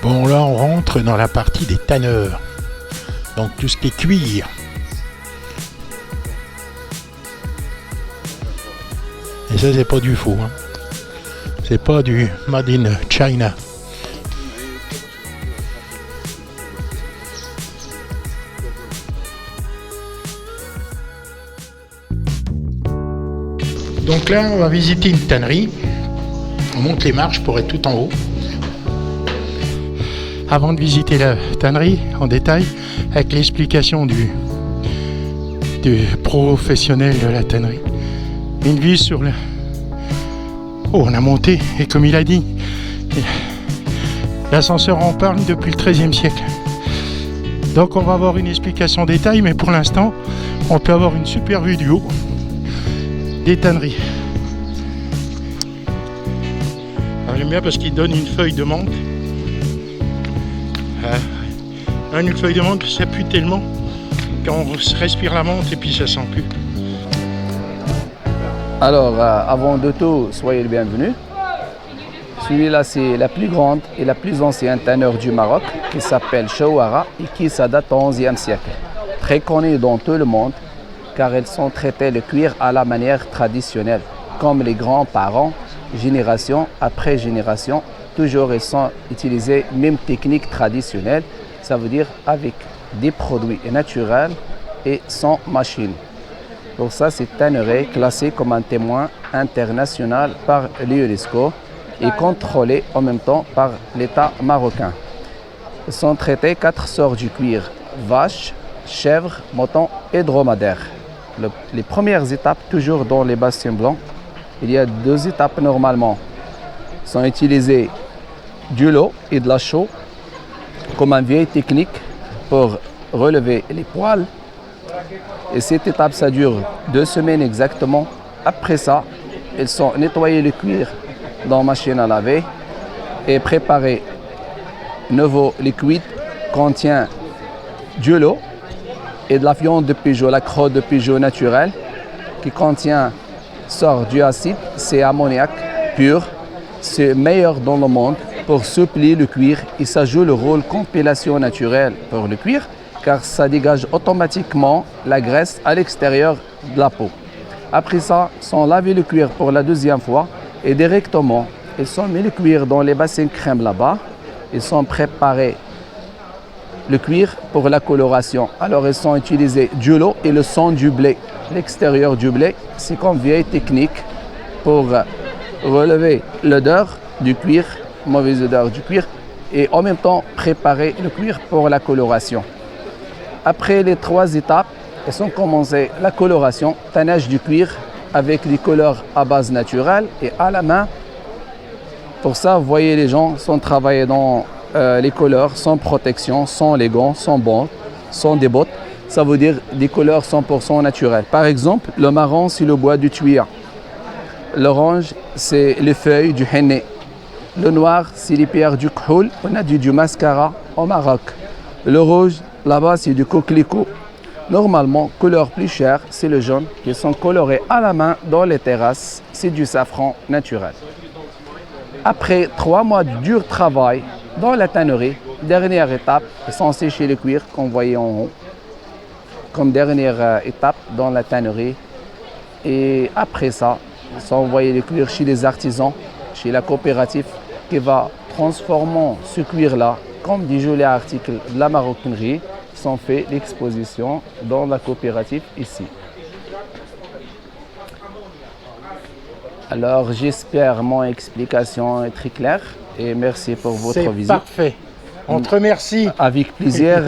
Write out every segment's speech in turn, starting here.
Bon, là, on rentre dans la partie des tanneurs. Donc, tout ce qui est cuir. Et ça, c'est pas du faux. Hein. C'est pas du Made in China. Donc là, on va visiter une tannerie. On monte les marches pour être tout en haut. Avant de visiter la tannerie en détail, avec l'explication du professionnel de la tannerie, une vue sur le... Oh, on a monté, et comme il a dit, l'ascenseur en parle depuis le XIIIe siècle. Donc on va avoir une explication en détail, mais pour l'instant, on peut avoir une super vue du haut des tanneries. Alors, j'aime bien parce qu'il donne une feuille de menthe. Une feuille de menthe, ça pue tellement quand on respire la menthe et puis ça sent plus. Alors, avant de tout, soyez le bienvenu. Celui-là, c'est la plus grande et la plus ancienne tanneur du Maroc qui s'appelle Chouara et qui ça date au XIe siècle. Très connue dans tout le monde car elles sont traitées le cuir à la manière traditionnelle, comme les grands-parents, génération après génération. Toujours, elles sont utilisées même technique traditionnelle, ça veut dire avec des produits naturels et sans machine. Pour ça, cette tannerie classée comme un témoin international par l'UNESCO et contrôlée en même temps par l'État marocain. Elles sont traitées 4 sortes du cuir, vache, chèvre, mouton et dromadaire. Les premières étapes, toujours dans les bassins blancs, il y a 2 étapes normalement. Sont utilisées du lot et de la chaux comme une vieille technique pour relever les poils. Et cette étape, ça dure 2 semaines exactement. Après ça, ils sont nettoyés le cuir dans la machine à laver et préparés. Nouveau liquide contient du lot et de la viande de pigeon, la crotte de pigeon naturelle qui sort du acide, c'est ammoniac pur. C'est meilleur dans le monde pour supplier le cuir et ça joue le rôle compilation naturelle pour le cuir car ça dégage automatiquement la graisse à l'extérieur de la peau. Après ça, sont lavé le cuir pour la 2e fois et directement, ils sont mis le cuir dans les bassins crème là-bas. Ils sont préparés le cuir pour la coloration. Alors ils sont utilisés du lot et le sang du blé. L'extérieur du blé, c'est comme vieille technique pour relever l'odeur du cuir, mauvaise odeur du cuir, et en même temps préparer le cuir pour la coloration. Après les 3 étapes, elles ont commencé la coloration, tannage du cuir avec des couleurs à base naturelle et à la main. Pour ça, vous voyez les gens sont travaillés dans les couleurs sans protection, sans les gants, sans bottes, sans des bottes. Ça veut dire des couleurs 100% naturelles. Par exemple, le marron, c'est le bois du tuya. L'orange, c'est les feuilles du henné. Le noir, c'est les pierres du khoul. On a du mascara au Maroc. Le rouge, là-bas, c'est du coquelicot. Normalement, couleur plus chère, c'est le jaune, qui sont colorés à la main dans les terrasses. C'est du safran naturel. Après 3 mois de dur travail dans la tannerie, dernière étape, ils sont séchés le cuir, qu'on voyait en haut. Comme dernière étape dans la tannerie. Et après ça, ils sont envoyés le cuir chez les artisans, chez la coopérative qui va transformer ce cuir-là comme des jolis articles de la maroquinerie. Ils sont fait l'exposition dans la coopérative ici. Alors j'espère mon explication est très claire et merci pour votre visite. C'est parfait. On te remercie. Avec plaisir,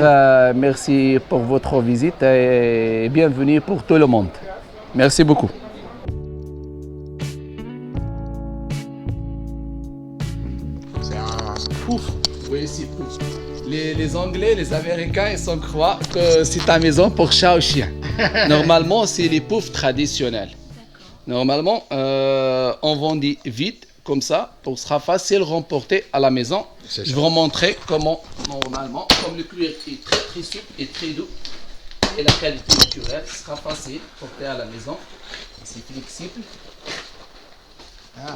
merci pour votre visite et bienvenue pour tout le monde. Merci beaucoup. C'est un pouf. Oui, c'est pouf. Les Anglais, les Américains, ils sont croient que c'est ta maison pour chat ou chien. Normalement, c'est les poufs traditionnels. Normalement, on vend des vite comme ça, pour sera facile remporter à la maison. Je vais vous montrer comment, normalement, comme le cuir est très très souple et très doux, et la qualité naturelle sera facile porter à la maison. C'est flexible. Ah,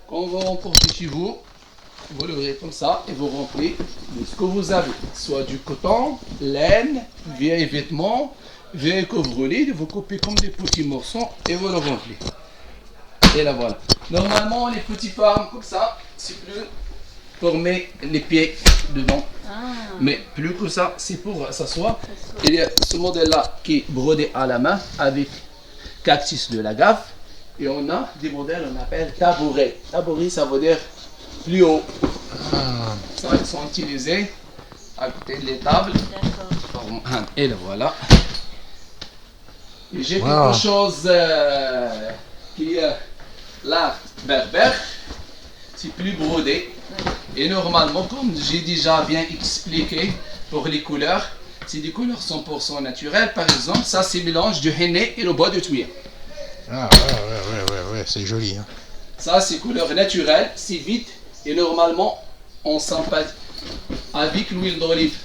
Quand oui. vous remportez chez vous, vous l'ouvrez comme ça et vous remplissez de ce que vous avez. Soit du coton, laine, vieilles vêtements, vieilles couvre-lit, vous coupez comme des petits morceaux et vous le remplissez. Et là voilà. Normalement, les petits femmes comme ça, c'est plus pour mettre les pieds dedans. Mais plus que ça, c'est pour s'asseoir. Il y a ce modèle-là qui est brodé à la main avec cactus de la Gave. Et on a des modèles qu'on appelle tabouret. Tabouret, ça veut dire plus haut. Ça, ils sont utilisés à côté des tables. Et là voilà. Et j'ai quelque chose qui est l'art berbère. C'est plus brodé. Et normalement, comme j'ai déjà bien expliqué pour les couleurs, c'est des couleurs 100% naturelles. Par exemple, ça c'est mélange du henné et le bois de tuile. Ah ouais, c'est joli. Hein. Ça c'est couleur naturelle, c'est vite. Et normalement, on s'empatine avec l'huile d'olive.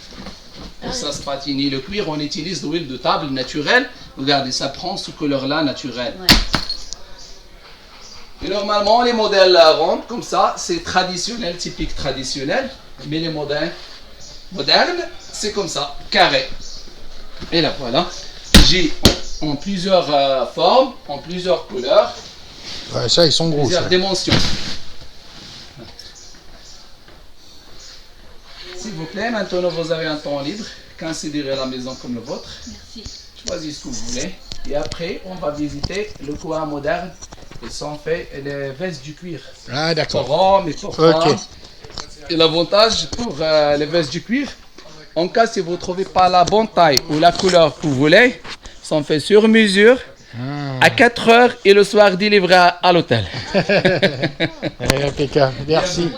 Pour ça se patiner le cuir, on utilise l'huile de table naturelle. Regardez, ça prend ce couleur-là naturel. Ouais. Et normalement, les modèles ronds, comme ça, c'est traditionnel, typique traditionnel. Mais les modèles modernes, c'est comme ça, carré. Et là, voilà. J'ai en plusieurs formes, en plusieurs couleurs. Ouais, ça, ils sont gros. Plusieurs dimensions. S'il vous plaît, maintenant vous avez un temps libre. Considérez la maison comme le vôtre. Merci. Choisissez ce que vous voulez. Et après, on va visiter le coin moderne. Ils sont faits les vestes du cuir. Ah, d'accord. Pour hommes et pour femmes. Et l'avantage pour les vestes du cuir, en cas si vous ne trouvez pas la bonne taille ou la couleur que vous voulez, sont faits sur mesure à 4 heures et le soir délivré à l'hôtel. Impeccable. Merci.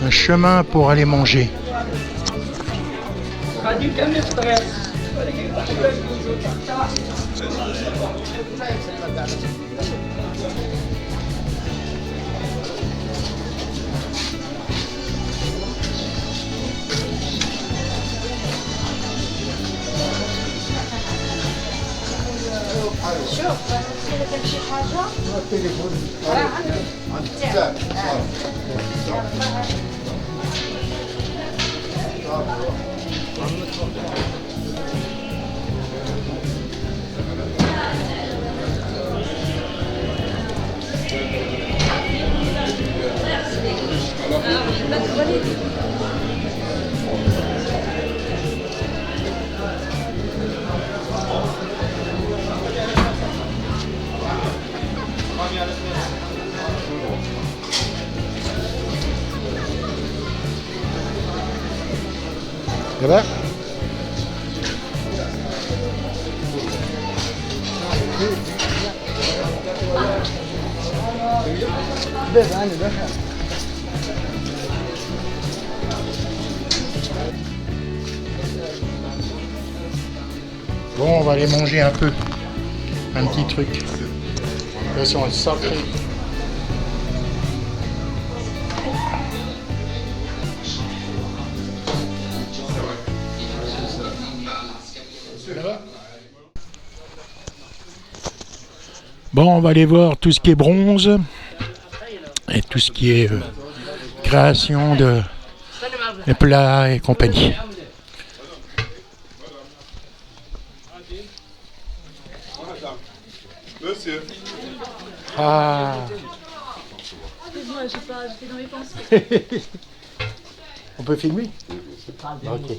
Un chemin pour aller manger. Ça va? Bon, on va aller manger un peu. Un petit truc. Là, c'est sacré. Bon, on va aller voir tout ce qui est bronze et tout ce qui est création de plats et compagnie. Monsieur. Ah. Excuse-moi, j'étais dans mes pensées. On peut filmer? Ok.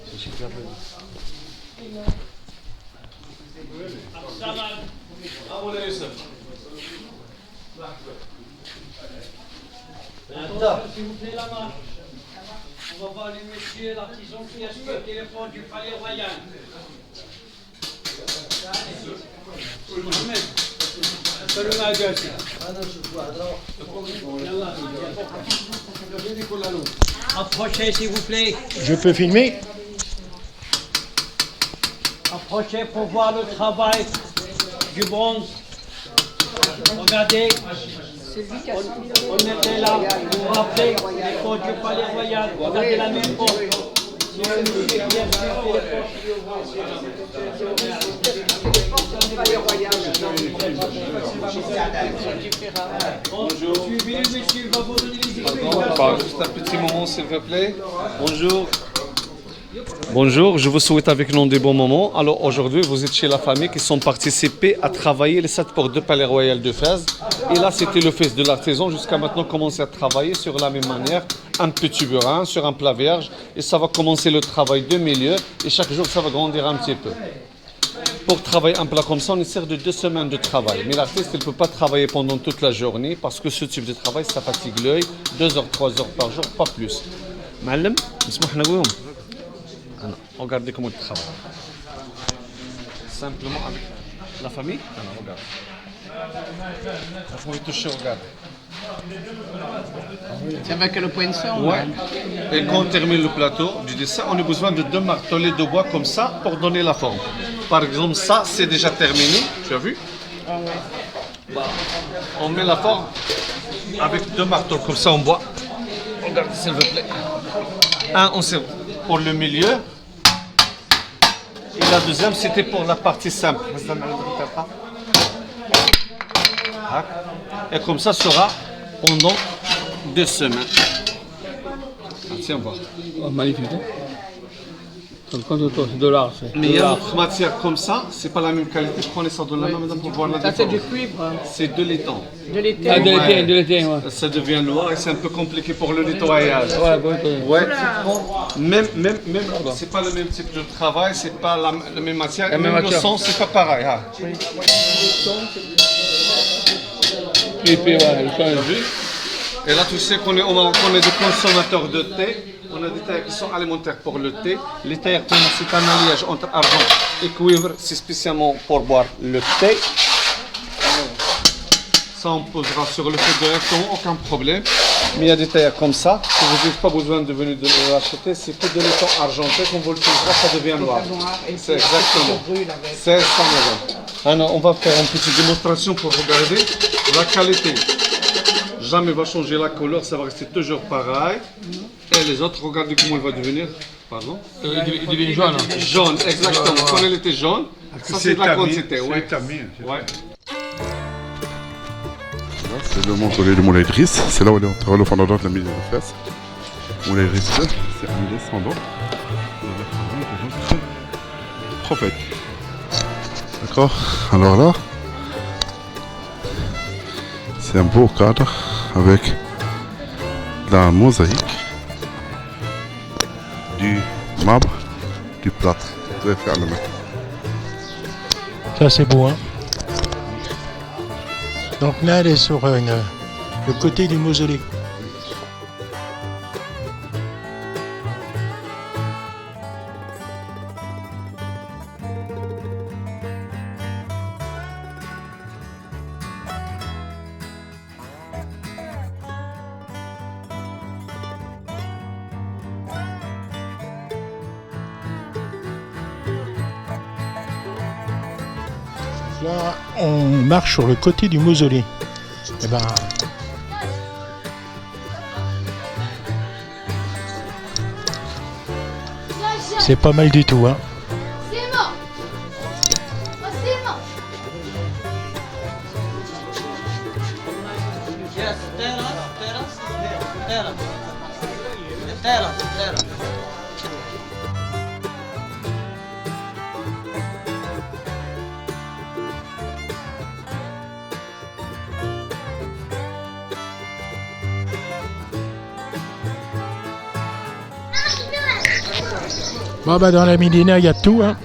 C'est super joli. S'il vous plaît, la main. On va voir le monsieur, l'artisan qui a sur le téléphone du Palais Royal. Approchez, s'il vous plaît. Je peux filmer? Approchez pour voir le travail du bronze. Regardez. On était là, vous vous rappelez, les portes du Palais Royal, regardez la même porte. Bonjour. Suivez le monsieur, il va vous donner les explications. Juste un petit moment, s'il vous plaît. Bonjour. Bonjour, je vous souhaite avec nous des bons moments. Alors aujourd'hui, vous êtes chez la famille qui sont participés à travailler les 7 portes de Palais Royal de Fès. Et là, c'était le fils de l'artisan. Jusqu'à maintenant, commencer à travailler sur la même manière, un petit burin sur un plat vierge. Et ça va commencer le travail de milieu. Et chaque jour, ça va grandir un petit peu. Pour travailler un plat comme ça, on est sert de 2 semaines de travail. Mais l'artiste, il ne peut pas travailler pendant toute la journée parce que ce type de travail, ça fatigue l'œil. 2 heures, 3 heures par jour, pas plus. Madame, regardez comment il travaille. Simplement avec la famille. Alors, regarde. La famille touchée, regarde. C'est avec le poinçon. Ouais. Et quand on termine le plateau du dessin, on a besoin de 2 martelets de bois comme ça pour donner la forme. Par exemple, ça, c'est déjà terminé. Tu as vu? Bah, on met la forme avec 2 marteaux comme ça en bois. Regardez, s'il vous plaît. Un, on sert pour le milieu. Et la deuxième, c'était pour la partie simple. Et comme ça sera pendant 2 semaines. Ah, tiens, voir. Oh, magnifique. C'est de l'art. Mais il y a d'autres matières comme ça, c'est pas la même qualité. Prenez ça dans la main maintenant pour voir la Ça, c'est différence. du cuivre. C'est de l'étang. De l'été. Ah, de l'étain, ouais. Ça devient noir et c'est un peu compliqué pour le nettoyage. Ouais, bon, Ouais. Même, c'est pas le même type de travail, c'est pas la même matière. La même même le matière. son, c'est pas pareil. Hein. Et puis, ouais, le Tu as son. vu? Et là, tu sais qu'on est des consommateurs de thé. On a des tailleurs qui sont alimentaires pour le thé. Les tailleurs, c'est un alliage entre argent et cuivre. C'est spécialement pour boire le thé. Ça, on posera sur le feu directement, aucun problème. Mais il y a des tailleurs comme ça, que vous n'avez pas besoin de venir de l'acheter. C'est que de l'étang argenté. Quand vous le faites, ça devient noir. C'est exactement. C'est ça, madame. Alors, on va faire une petite démonstration pour regarder la qualité. Jamais va changer la couleur, ça va rester toujours pareil. Et les autres, regardez comment il va devenir. Pardon? Il devient jaune. Jaune, exactement. Quand elle était jaune, ça c'est de la quantité. Ouais. Ouais. C'est le mausolée de Moulay Idriss. C'est là où est enterré le fondateur de la ville de Fès. Moulay Idriss, c'est un descendant de la prophète. D'accord? Alors là, c'est un beau cadre avec la mosaïque, du marbre, du plâtre. Tout est fait à la main. Ça, c'est beau, hein? Donc là, elle est sur le côté du mausolée. Là, on marche sur le côté du mausolée. Eh ben, c'est pas mal du tout, hein. C'est mort. Oh, c'est mort. Bon, bah, dans la Médina, il y a tout, hein.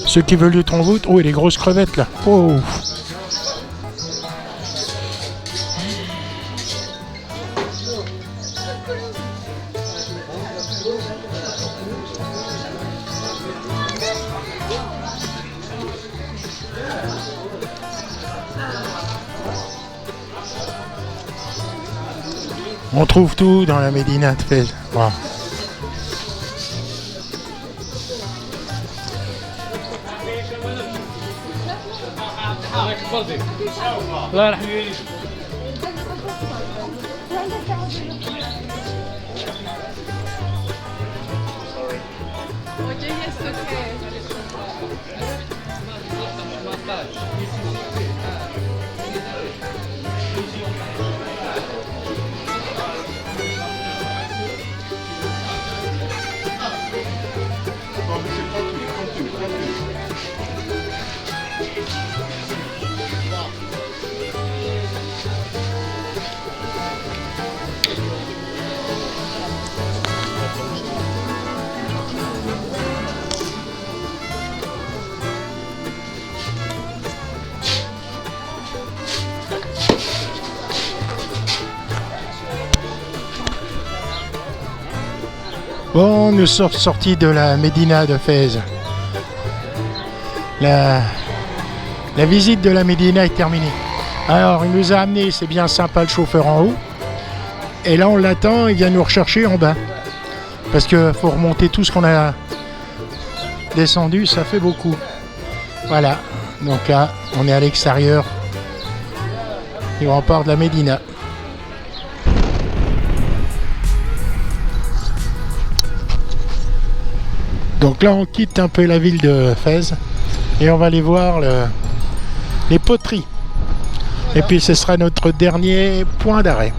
Ceux qui veulent du thon voûte, oh, et les grosses crevettes, là. Oh. On trouve tout dans la Médina de Fès. Wow. Okay, yes, okay. Bon, nous sommes sortis de la Médina de Fès. La visite de la Médina est terminée. Alors, il nous a amené, c'est bien sympa, le chauffeur en haut. Et là, on l'attend, il vient nous rechercher en bas. Parce qu'il faut remonter tout ce qu'on a descendu, ça fait beaucoup. Voilà, donc là, on est à l'extérieur du rempart de la Médina. Donc là, on quitte un peu la ville de Fès et on va aller voir les poteries. Et puis ce sera notre dernier point d'arrêt.